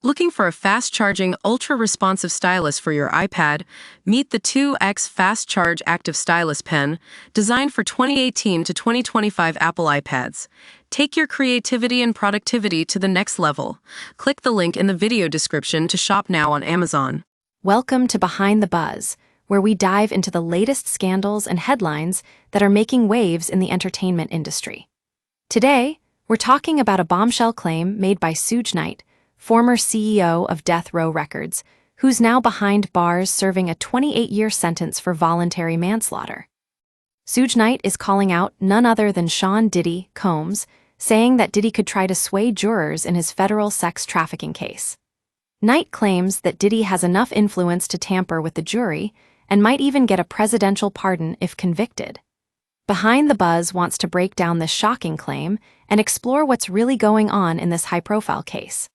Looking for a fast-charging, ultra-responsive stylus for your iPad? Meet the 2X Fast Charge Active Stylus Pen, designed for 2018 to 2025 Apple iPads. Take your creativity and productivity to the next level. Click the link in the video description to shop now on Amazon. Welcome to Behind the Buzz, where we dive into the latest scandals and headlines that are making waves in the entertainment industry. Today, we're talking about a bombshell claim made by Suge, former CEO of Death Row Records, who's now behind bars serving a 28-year sentence for voluntary manslaughter. Suge is calling out none other than Sean Diddy Combs, saying that Diddy could try to sway jurors in his federal sex trafficking case. Knight claims that Diddy has enough influence to tamper with the jury and might even get a presidential pardon if convicted. Behind the Buzz wants to break down this shocking claim and explore what's really going on in this high-profile case.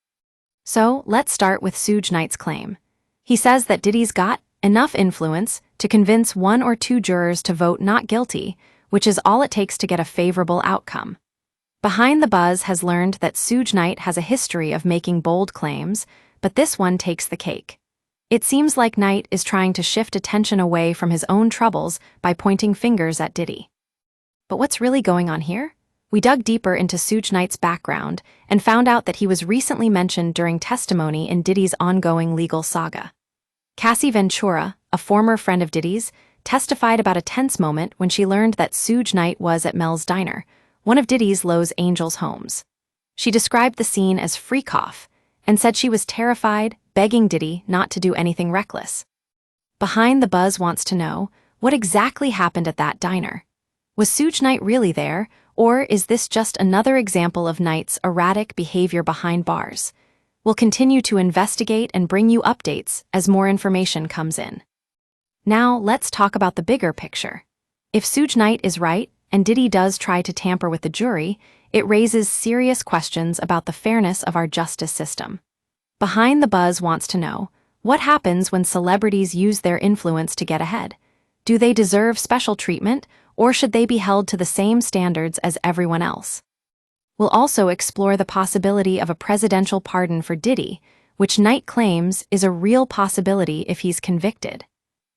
So, let's start with Suge's claim. He says that Diddy's got enough influence to convince one or two jurors to vote not guilty, which is all it takes to get a favorable outcome. Behind the Buzz has learned that Suge has a history of making bold claims, but this one takes the cake. It seems like Knight is trying to shift attention away from his own troubles by pointing fingers at Diddy. But what's really going on here? We dug deeper into Suge's background and found out that he was recently mentioned during testimony in Diddy's ongoing legal saga. Cassie Ventura, a former friend of Diddy's, testified about a tense moment when she learned that Suge was at Mel's Diner, one of Diddy's Los Angeles homes. She described the scene as freak-off and said she was terrified, begging Diddy not to do anything reckless. Behind the Buzz wants to know, what exactly happened at that diner? Was Suge really there, or is this just another example of Knight's erratic behavior behind bars? We'll continue to investigate and bring you updates as more information comes in. Now, let's talk about the bigger picture. If Suge is right, and Diddy does try to tamper with the jury, it raises serious questions about the fairness of our justice system. Behind the Buzz wants to know, what happens when celebrities use their influence to get ahead? Do they deserve special treatment, or should they be held to the same standards as everyone else? We'll also explore the possibility of a presidential pardon for Diddy, which Knight claims is a real possibility if he's convicted.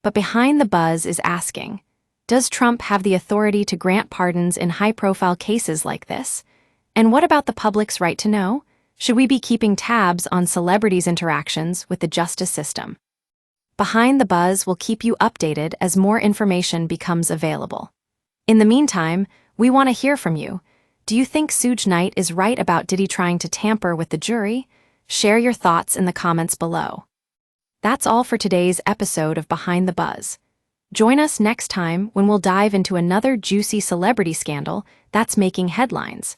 But Behind the Buzz is asking, does Trump have the authority to grant pardons in high-profile cases like this? And what about the public's right to know? Should we be keeping tabs on celebrities' interactions with the justice system? Behind the Buzz will keep you updated as more information becomes available. In the meantime, we want to hear from you. Do you think Suge is right about Diddy trying to tamper with the jury? Share your thoughts in the comments below. That's all for today's episode of Behind the Buzz. Join us next time when we'll dive into another juicy celebrity scandal that's making headlines.